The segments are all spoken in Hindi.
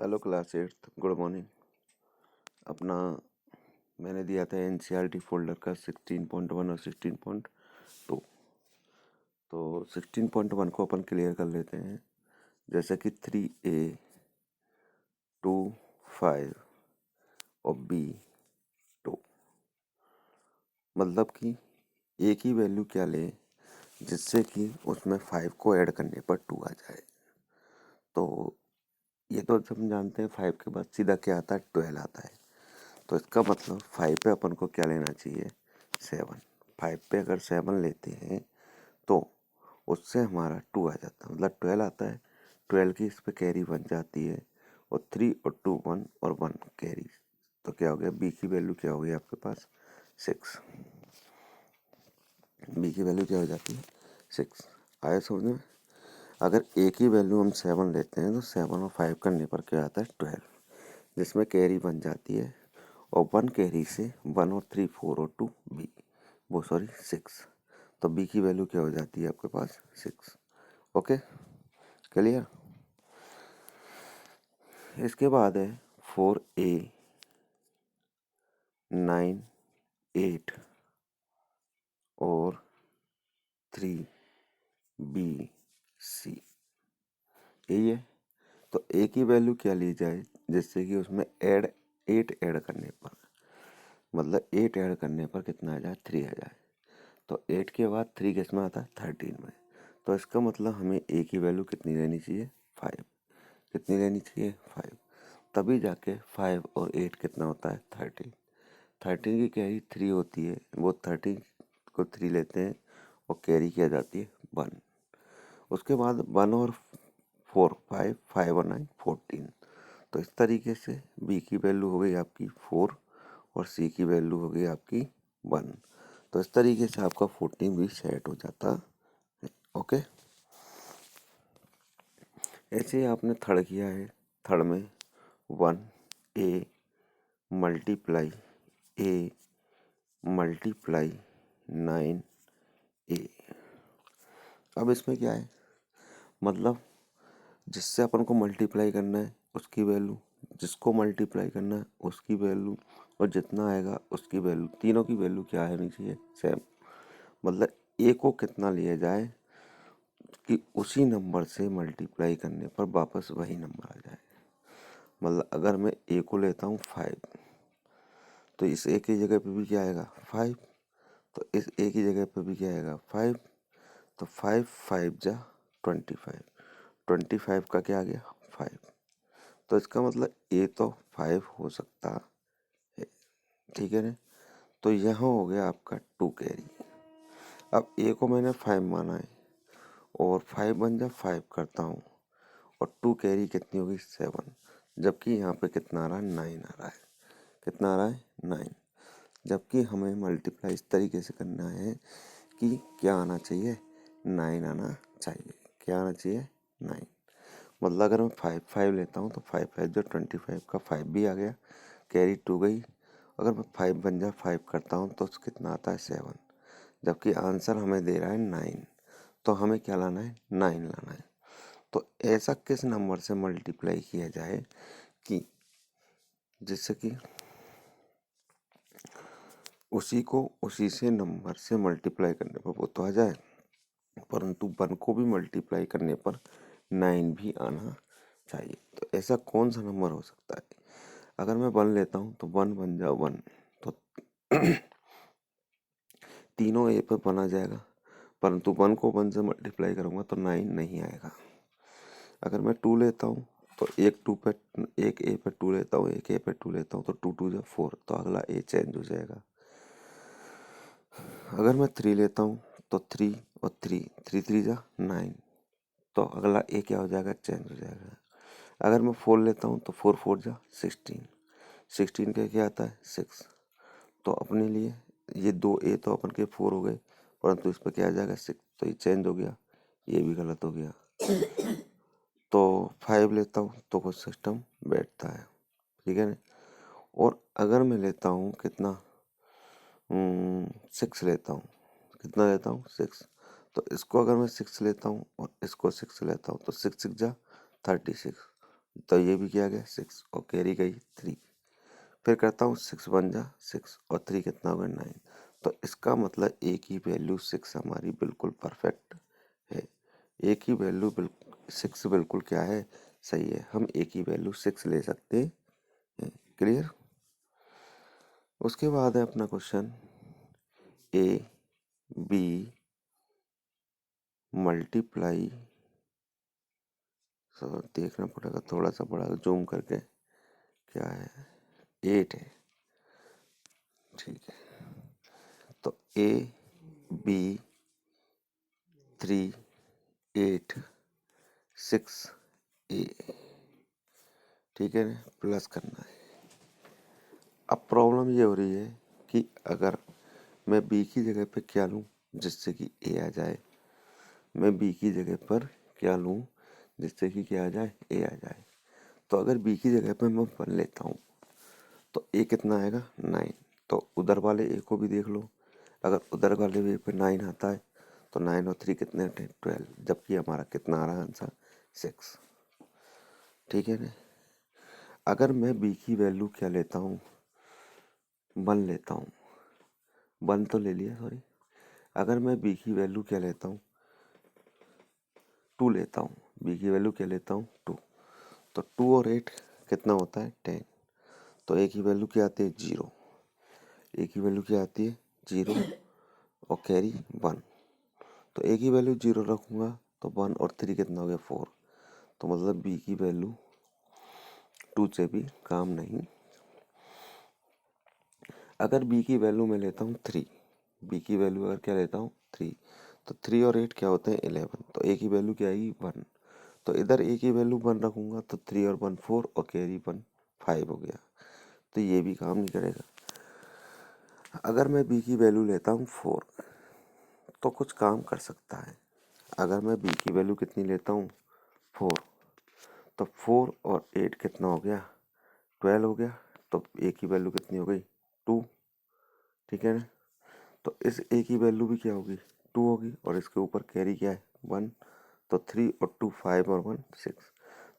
Hello class 8th, good morning. अपना मैंने दिया था एनसीईआरटी फोल्डर का 16.1 और 16.2। तो 16.1 को अपन क्लियर कर लेते हैं। जैसे कि 3A 2 5 और B 2। मतलब कि A की वैल्यू क्या ले जिससे कि उसमें 5 को ऐड करने पर 2 आ जाए। तो ये तो हम जानते हैं 5 के बाद सीधा क्या आता है, 12 आता है। तो इसका मतलब 5 पे अपन को क्या लेना चाहिए, 7। 5 पे अगर 7 लेते हैं तो उससे हमारा 2 आ जाता है, मतलब 12 आता है। 12 की इस पे कैरी बन जाती है और 3 और 2 1 और 1 कैरी। तो क्या हो गया, बी की वैल्यू क्या हो गई आपके पास, 6। बी की वैल्यू क्या हो जाती है, 6। आया समझ में। अगर ए की वैल्यू हम 7 लेते हैं तो 7 और 5 करने पर क्या आता है, 12, जिसमें कैरी बन जाती है और 1 कैरी से 1 और 3 4 और 2 बी, वो सॉरी 6। तो बी की वैल्यू क्या हो जाती है आपके पास, 6। Okay, clear. इसके बाद है 4A 9 8 और 3B C, यही है। तो ए की वैल्यू क्या ली जाए जिससे कि उसमें 8 ऐड करने पर, मतलब 8 ऐड करने पर कितना आ जाए, 3 आ जाए। तो 8 के बाद 3 किस में आता है, 13 में। तो इसका मतलब हमें ए की वैल्यू कितनी लेनी चाहिए, 5। कितनी लेनी चाहिए, 5। तभी जाके 5 और 8 कितना होता है, 13। 13 की कैरी 3 होती है, वो 13 को 3 लेते हैं और कैरी किया जाती है 1। उसके बाद 1 और 4 5, 5 और 9 14। तो इस तरीके से बी की वैल्यू हो गई आपकी 4 और सी की वैल्यू हो गई आपकी 1। तो इस तरीके से आपका 14 भी सेट हो जाता है। ओके, ऐसे ही आपने थर्ड किया है। थर्ड में 1A multiply A multiply 9A। अब इसमें क्या है, मतलब जिससे अपन को मल्टीप्लाई करना है उसकी वैल्यू, जिसको मल्टीप्लाई करना है उसकी वैल्यू, और जितना आएगा उसकी वैल्यू, तीनों की वैल्यू क्या होनी चाहिए, सेम। मतलब ए को कितना लिया जाए कि उसी नंबर से मल्टीप्लाई करने पर वापस वही नंबर आ जाए। मतलब अगर मैं ए को लेता हूँ 5, तो इस ए की जगह पे भी क्या आएगा, 5। तो इस ए की जगह पे भी क्या आएगा, 5। तो 5 5 जा 25, 25 का क्या आ गया, 5। तो इसका मतलब ए तो 5 हो सकता है, ठीक है ना। तो यहाँ हो गया आपका 2 कैरी। अब ए को मैंने 5 माना है और 5 बन जा 5 करता हूँ और 2 कैरी कितनी होगी, 7। जबकि यहाँ पे कितना आ रहा है, 9 आ रहा है। कितना आ रहा है, 9। जबकि हमें मल्टीप्लाई इस तरीके से करना है कि क्या आना चाहिए, 9 आना चाहिए। क्या आना चाहिए, 9। मतलब अगर मैं 5 5 लेता हूँ तो 5 5 जो 25 का 5 भी आ गया, कैरी 2 गई। अगर मैं 5 बन जा 5 करता हूँ तो कितना आता है, 7। जबकि आंसर हमें दे रहा है 9। तो हमें क्या लाना है, 9 लाना है। तो ऐसा किस नंबर से मल्टीप्लाई किया जाए कि जिससे कि उसी को उसी से नंबर से मल्टीप्लाई करने पर वो तो आ जाए, परंतु 1 को भी मल्टीप्लाई करने पर 9 भी आना चाहिए। तो ऐसा कौन सा नंबर हो सकता है। अगर मैं 1 लेता हूँ तो 1 बन जा 1, तो तीनों ए पर 1 आ जाएगा, परंतु 1 को 1 से मल्टीप्लाई करूँगा तो 9 नहीं आएगा। अगर मैं 2 लेता हूँ तो एक ए पे 2 लेता हूँ, एक ए पे 2 लेता हूँ तो 2 2 जा 4, तो अगला ए चेंज हो जाएगा। अगर मैं 3 लेता हूँ तो 3 और 3 3 3 जा 9, तो अगला ए क्या हो जाएगा, चेंज हो जाएगा। अगर मैं 4 लेता हूँ तो 4 4 जा 16, 16 का क्या आता है, 6। तो अपने लिए ये 2 ए तो अपन के 4 हो गए, परंतु इस पर क्या आ जाएगा, 6। तो ये चेंज हो गया, ये भी गलत हो गया। तो 5 लेता हूँ तो वो सिस्टम बैठता है, ठीक है ना। और अगर मैं लेता हूँ कितना, 6 लेता हूँ, कितना लेता हूँ, 6। तो इसको अगर मैं 6 लेता हूँ और इसको 6 लेता हूँ तो 6 6 जा 36, तो ये भी क्या गया 6 और कैरी गई 3। फिर करता हूँ 6 वन जा 6 और 3 कितना होगा 9। तो इसका मतलब ए की वैल्यू 6 हमारी बिल्कुल परफेक्ट है। ए की वैल्यू 6 बिल्कुल क्या है, सही है। हम ए की वैल्यू 6 ले सकते हैं। क्लियर। उसके बाद है अपना क्वेश्चन ए बी मल्टीप्लाई, देखना पड़ेगा थोड़ा सा बड़ा जूम करके, क्या है 8 है, ठीक है। तो ए बी 3 8 6 ए, ठीक है ना, प्लस करना है। अब प्रॉब्लम ये हो रही है कि अगर मैं बी की जगह पे क्या लूँ जिससे कि ए आ जाए, मैं बी की जगह पर क्या लूँ जिससे कि क्या आ जाए, ए आ जाए। तो अगर बी की जगह पे मैं 1 लेता हूँ तो ए कितना आएगा 9। तो उधर वाले ए को भी देख लो, अगर उधर वाले ए पे 9 आता है तो 9 और 3 कितने होते हैं 12, जबकि हमारा कितना आ रहा है आंसर 6, ठीक है ना। अगर मैं बी की वैल्यू क्या लेता हूँ 1 लेता हूँ, 1 तो ले लिया सॉरी। अगर मैं बी की वैल्यू क्या लेता हूँ 2 लेता हूँ, बी की वैल्यू क्या लेता हूँ 2, तो 2 और 8 कितना होता है 10। तो ए की वैल्यू क्या आती है 0, ए की वैल्यू क्या आती है 0 और कैरी 1। तो ए की वैल्यू 0 रखूँगा तो 1 और 3 कितना हो गया 4। तो मतलब बी की वैल्यू 2 से भी काम नहीं। अगर बी की वैल्यू मैं लेता हूँ 3, बी की वैल्यू अगर क्या लेता हूँ 3, तो 3 और 8 क्या होते हैं 11। तो ए की वैल्यू क्या आएगी 1। तो इधर ए की वैल्यू 1 रखूँगा तो 3 और 1 4 और कैरी 1 5 हो गया। तो ये भी काम नहीं करेगा। अगर मैं बी की वैल्यू लेता हूँ 4 तो कुछ काम कर सकता है। अगर मैं बी की वैल्यू कितनी लेता हूँ 4, तो 4 और 8 कितना हो गया 12 हो गया। तो ए की वैल्यू कितनी हो गई 2, ठीक है ना। तो इस ए की वैल्यू भी क्या होगी 2 होगी और इसके ऊपर कैरी क्या है 1। तो 3 और 2 5 और 1 6।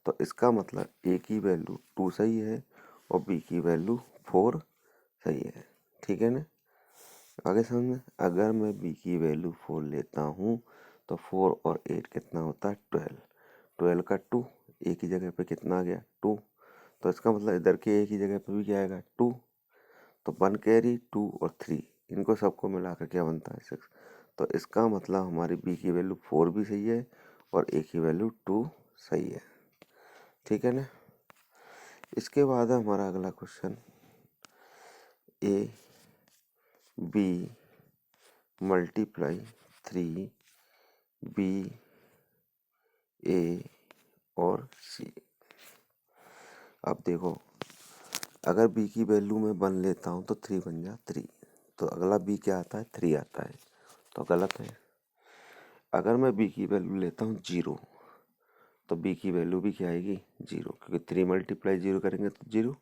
तो इसका मतलब ए की वैल्यू 2 सही है और बी की वैल्यू 4 सही है, ठीक है ना। आगे समझ में। अगर मैं बी की वैल्यू 4 लेता हूँ तो 4 और 8 कितना होता है 12, 12 का 2, ए की जगह पे कितना आ गया 2। तो इसका मतलब इधर के ए की जगह पे भी क्या आएगा 2। तो 1 कैरी 2 और 3 इनको सबको मिलाकर क्या बनता है 6। तो इसका मतलब हमारी बी की वैल्यू 4 भी सही है और ए की वैल्यू 2 सही है, ठीक है ना। इसके बाद है हमारा अगला question A B multiply 3 B A और सी। अब देखो अगर बी की वैल्यू में 1 लेता हूँ तो 3 बन जा 3, तो अगला बी क्या आता है 3 आता है, तो गलत है। अगर मैं बी की वैल्यू लेता हूँ 0 तो बी की वैल्यू भी क्या आएगी 0, क्योंकि 3 मल्टीप्लाई 0 करेंगे तो 0।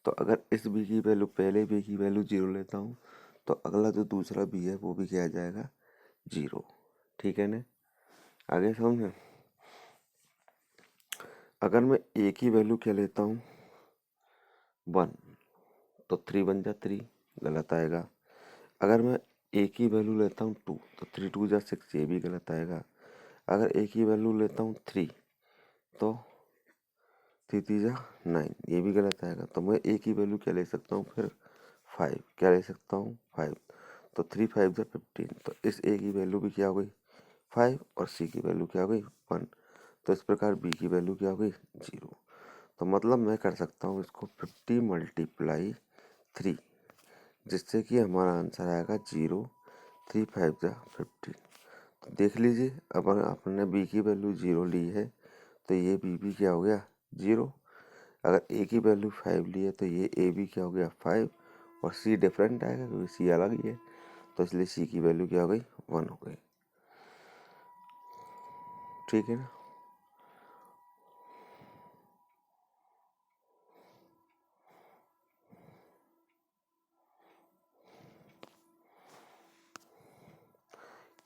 तो अगर इस बी की वैल्यू पहले बी की वैल्यू 0 लेता हूँ तो अगला जो दूसरा बी है वो भी क्या आ जाएगा 0, ठीक है ना। आगे समझे। अगर मैं ए की वैल्यू क्या लेता हूँ 1 तो 3 बन जा 3, गलत आएगा। अगर मैं ए की वैल्यू लेता हूँ 2 तो 3 2 जा 6, ये भी गलत आएगा। अगर ए की वैल्यू लेता हूँ 3 तो 3 3 जा 9, ये भी गलत आएगा। तो मैं ए की वैल्यू क्या ले सकता हूँ फिर 5, क्या ले सकता हूँ 5। तो 3 5 जा 15, तो इस ए की वैल्यू भी क्या हो गई 5 और सी की वैल्यू क्या हो गई 1। तो इस प्रकार बी की वैल्यू क्या हो गई 0। तो मतलब मैं कर सकता हूँ इसको 50 मल्टीप्लाई 3, जिससे कि हमारा आंसर आएगा 0 3 5 जा 15। तो देख लीजिए अब आपने बी की वैल्यू 0 ली है तो ये बी भी क्या हो गया 0। अगर ए की वैल्यू 5 ली है तो ये ए भी क्या हो गया 5 और सी डिफरेंट आएगा क्योंकि सी अलग ही है। तो इसलिए सी की वैल्यू क्या हो गई 1 हो गई, ठीक है ना।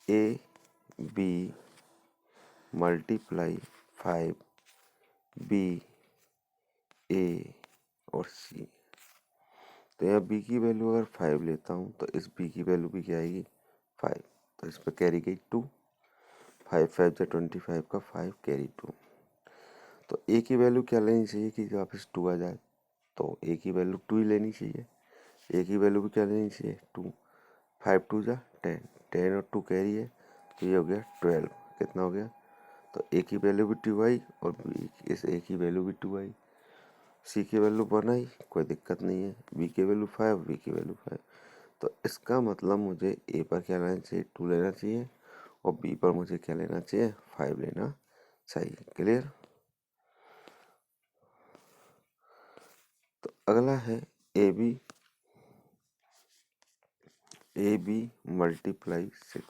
ए बी मल्टीप्लाई 5 बी ए और सी। तो यहाँ बी की वैल्यू अगर 5 लेता हूँ तो इस बी की वैल्यू भी क्या आएगी 5। तो इस पर कैरी गई 2, 5 5 जा 25 का 5 कैरी 2। तो ए की वैल्यू क्या लेनी चाहिए कि वापस 2 आ जाए, तो ए की वैल्यू 2 ही लेनी चाहिए। ए की वैल्यू भी क्या लेनी चाहिए 2, 5 2 जा 10, 10 और 2 कैरी है तो ये हो गया 12। कितना हो गया, तो ए की वैल्यू भी 2 आई और बी इस ए की वैल्यू भी 2 आई। सी की वैल्यू 1 आई, कोई दिक्कत नहीं है। बी की वैल्यू 5, बी की वैल्यू 5। तो इसका मतलब मुझे ए पर क्या लेना चाहिए 2 लेना चाहिए और बी पर मुझे क्या लेना चाहिए 5 लेना चाहिए। क्लियर। तो अगला है ए बी मल्टीप्लाई 6।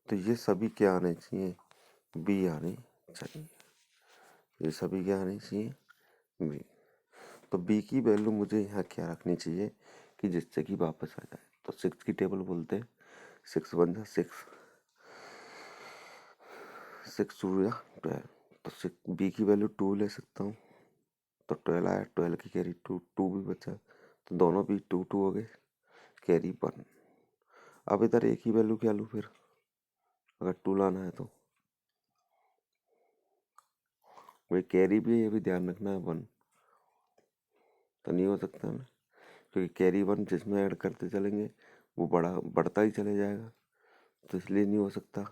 तो ये सभी क्या आने चाहिए बी आने चाहिए, ये सभी क्या आने चाहिए बी। तो बी की वैल्यू मुझे यहाँ क्या रखनी चाहिए कि जिससे कि वापस आ जाए। तो 6 की टेबल बोलते हैं, 6 1 जा 6, 6 2 जा 12। तो बी की वैल्यू 2 ले सकता हूँ, तो 12 आया, 12 की कैरी 2, 2 भी बचा, तो दोनों भी 2 2 हो गए, कैरी 1। अब इधर ए की वैल्यू क्या लूँ फिर, अगर 2 लाना है तो भाई कैरी भी है, ये भी ध्यान रखना है 1 तो नहीं हो सकता ना, क्योंकि कैरी 1 जिसमें ऐड करते चलेंगे वो बढ़ता ही चले जाएगा, तो इसलिए नहीं हो सकता।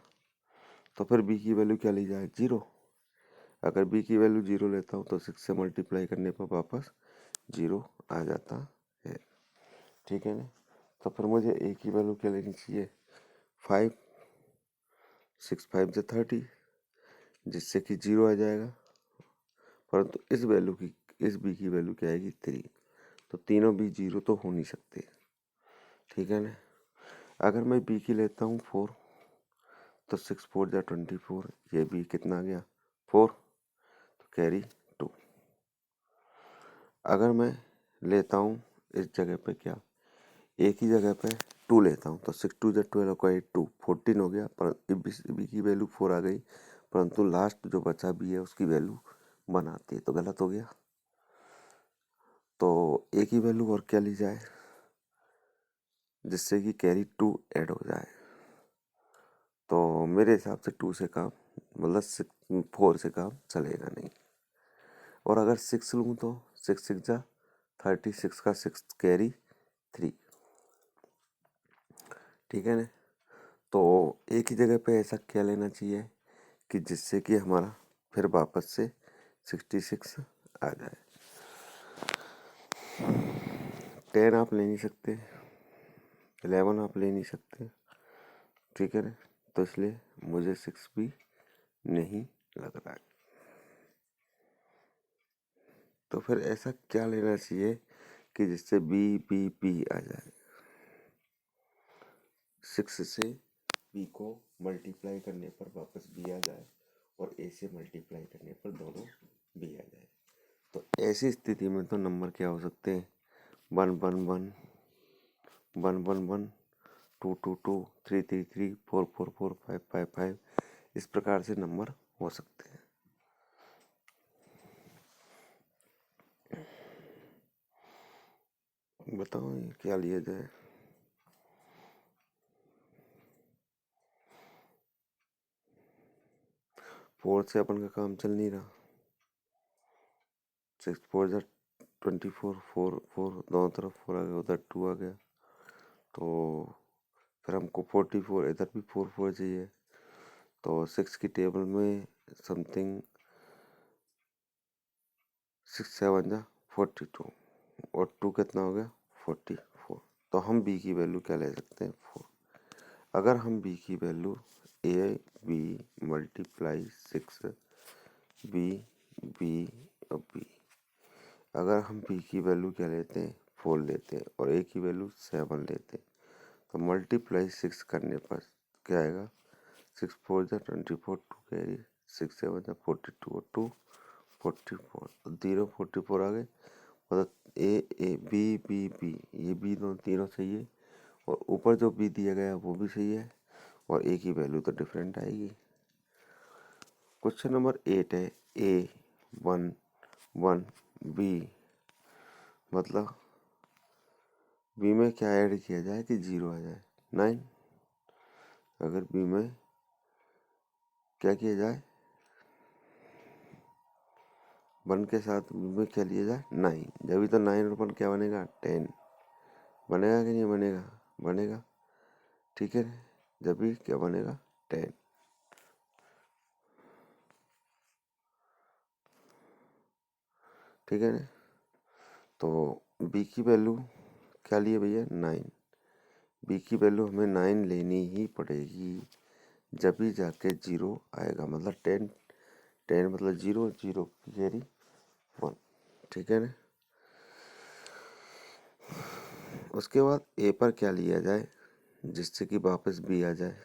तो फिर बी की वैल्यू क्या ली जाए 0। अगर बी की वैल्यू 0 लेता हूँ तो 6 से मल्टीप्लाई करने पर वापस 0 आ जाता है। ठीक है ना। तो फिर मुझे ए की वैल्यू क्या लेनी चाहिए 5, 6 5 जा 30, जिससे कि 0 आ जाएगा। परंतु इस बी की वैल्यू क्या आएगी 3। तो तीनों बी 0 तो हो नहीं सकते। ठीक है ना। अगर मैं बी की लेता हूँ 4, तो 6 4 जा 24, ये बी कितना आ गया 4, तो कैरी 2। अगर मैं लेता हूँ इस जगह पे क्या ए की जगह पे 2 लेता हूँ, तो 6 2 जा 12 का 8 2 14 हो गया, पर बी की वैल्यू 4 आ गई, परंतु लास्ट जो बचा बी है उसकी वैल्यू 1 आती है, तो गलत हो गया। तो ए की वैल्यू और क्या ली जाए जिससे कि कैरी 2 ऐड हो जाए। तो मेरे हिसाब से 2 से काम मतलब 4 से काम चलेगा नहीं। और अगर 6 लूँ तो 6 6 जा 36 का 6 कैरी 3। ठीक है ना। तो एक ही जगह पे ऐसा क्या लेना चाहिए कि जिससे कि हमारा फिर वापस से 66 आ जाए। 10 आप ले नहीं सकते, 11 आप ले नहीं सकते। ठीक है ना। तो इसलिए मुझे 6 भी नहीं लग रहा है। तो फिर ऐसा क्या लेना चाहिए कि जिससे बी बी बी आ जाए। 6 से बी को मल्टीप्लाई करने पर वापस बी आ जाए और ए से मल्टीप्लाई करने पर दोनों बी आ जाए। तो ऐसी स्थिति में तो नंबर क्या हो सकते हैं 1 1 1 1 1 1 2 2 2 3 3 3 4 4 4 5 5 5, इस प्रकार से नंबर हो सकते हैं। बताओ ये क्या लिया जाए। 4 से अपन का काम चल नहीं रहा। 6 4 जा 24, 4 4 दोनों तरफ 4 आ गया, उधर 2 आ गया, तो फिर हमको 44 इधर भी 4 4 चाहिए। तो 6 की टेबल में समथिंग 6 7 जा 42 और 2 कितना हो गया 44। तो हम बी की वैल्यू क्या ले सकते हैं 4। अगर हम बी की value A B multiply 6 B B और बी, अगर हम बी की वैल्यू क्या लेते हैं 4 लेते हैं और ए की वैल्यू 7 लेते हैं, तो मल्टीप्लाई 6 करने पर क्या आएगा 6 4 जा 24 2 कैरी 6 7 जा 42 और 2 44, तो 0 44 आ गए। मतलब ए ए बी बी बी, ये बी दोनों तीनों सही है और ऊपर जो बी दिया गया वो भी सही है और ए की वैल्यू तो डिफरेंट आएगी। क्वेश्चन नंबर 8 है A 1 1 बी, मतलब बी में क्या ऐड किया जाए कि 0 आ जाए, 9। अगर बी में क्या किया जाए, 1 के साथ बी में क्या लिया जाए, 9, जब भी तो 9 और 1 क्या बनेगा, 10 बनेगा कि नहीं बनेगा, बनेगा, ठीक है। जब भी क्या बनेगा, 10, ठीक है ना। तो बी की वैल्यू क्या लिए भैया, 9। बी की वैल्यू हमें 9 लेनी ही पड़ेगी, जब भी जाके 0 आएगा, मतलब 10, 10 मतलब 0, 0 की कैरी 1, ठीक है ना। उसके बाद ए पर क्या लिया जाए जिससे कि वापस बी आ जाए,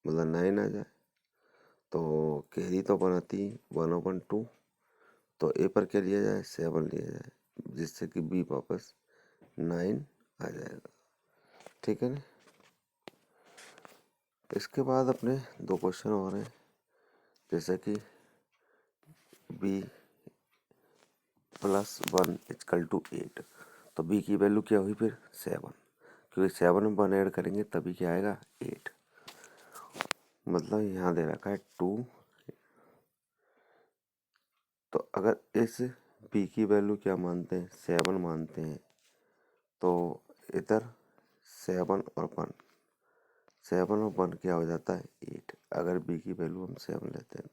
मतलब 9 आ जाए। तो कैरी तो बनाती 1/2, तो ए पर क्या लिया जाए, 7 लिया जाए, जिससे कि बी वापस 9 आ जाएगा, ठीक है ना। इसके बाद अपने 2 क्वेश्चन और हैं, जैसे कि बी +1 = 8, तो बी की वैल्यू क्या हुई फिर, 7, क्योंकि 7 में 1 ऐड करेंगे तभी क्या आएगा, 8। मतलब यहाँ दे रखा है 2, तो अगर इस बी की वैल्यू क्या मानते हैं, 7 मानते हैं, तो इधर 7 और 1, 7 और 1 क्या हो जाता है, 8। अगर बी की वैल्यू हम 7 लेते हैं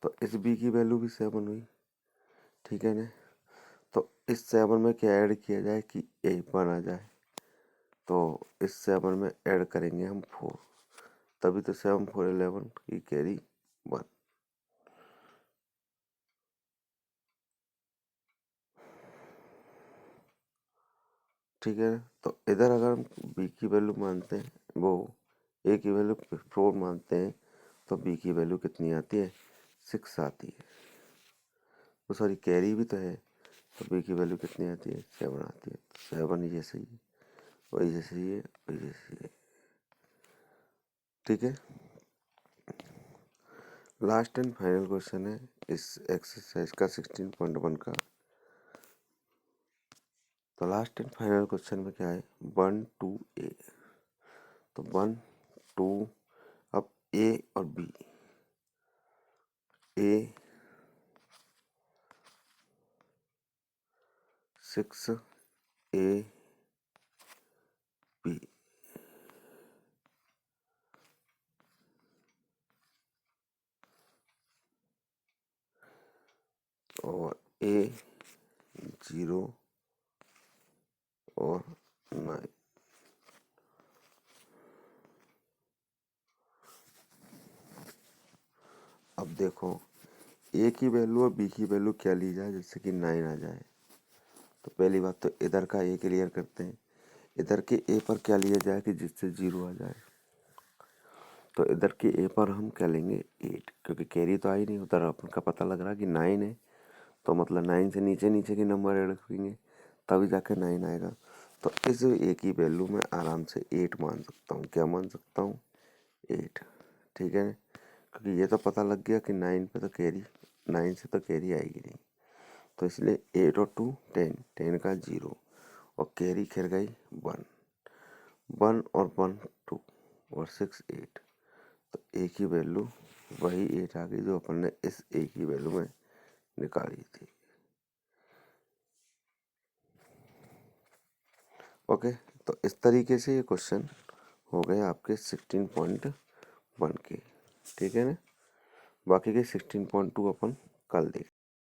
तो इस बी की वैल्यू भी 7 हुई, ठीक है ना। तो इस 7 में क्या ऐड किया जाए कि 1 आ जाए, तो इस 7 में ऐड करेंगे हम 4, तभी तो 7 4 11 की कैरी 1, ठीक है। तो इधर अगर हम बी की वैल्यू मानते हैं, वो ए की वैल्यू 4 मानते हैं, तो बी की वैल्यू कितनी आती है, 6 आती है। तो सॉरी कैरी भी तो है, तो बी की वैल्यू कितनी आती है, 7 आती है। 7 ये सही है, वही जैसे ही है, वही जैसे ही है, ठीक है। लास्ट एंड फाइनल क्वेश्चन है इस एक्सरसाइज का 16.1 का। तो लास्ट एंड फाइनल क्वेश्चन में क्या है, 1 2 ए, तो 1 2, अब ए और बी, ए 6 ए बी, और ए 0 और 9। अब देखो ए की वैल्यू और बी की वैल्यू क्या ली जाए जिससे कि 9 आ जाए। तो पहली बात तो इधर का ए क्लियर करते हैं, इधर के ए पर क्या लिया जाए कि जिससे 0 आ जाए। तो इधर के ए पर हम क्या लेंगे, 8, क्योंकि कैरी तो आई नहीं, उधर अपन का पता लग रहा कि 9 है, तो मतलब 9 से नीचे नीचे के नंबर ऐड करेंगे तभी जाके 9 आएगा। तो इस ए की वैल्यू में आराम से 8 मान सकता हूँ, क्या मान सकता हूँ, 8, ठीक है। क्योंकि ये तो पता लग गया कि 9 पे तो कैरी, 9 से तो कैरी आएगी नहीं, तो इसलिए 8 और 2 10, 10 का 0, और कैरी खिर गई 1, 1 और 1 2, और 6 8, तो ए की वैल्यू वही 8 आ गई जो अपन ने इस ए की वैल्यू में निकाली थी। ओके, तो इस तरीके से ये क्वेश्चन हो गए आपके 16.1 के, ठीक है ना। बाकी के 16.2 अपन कल देखें।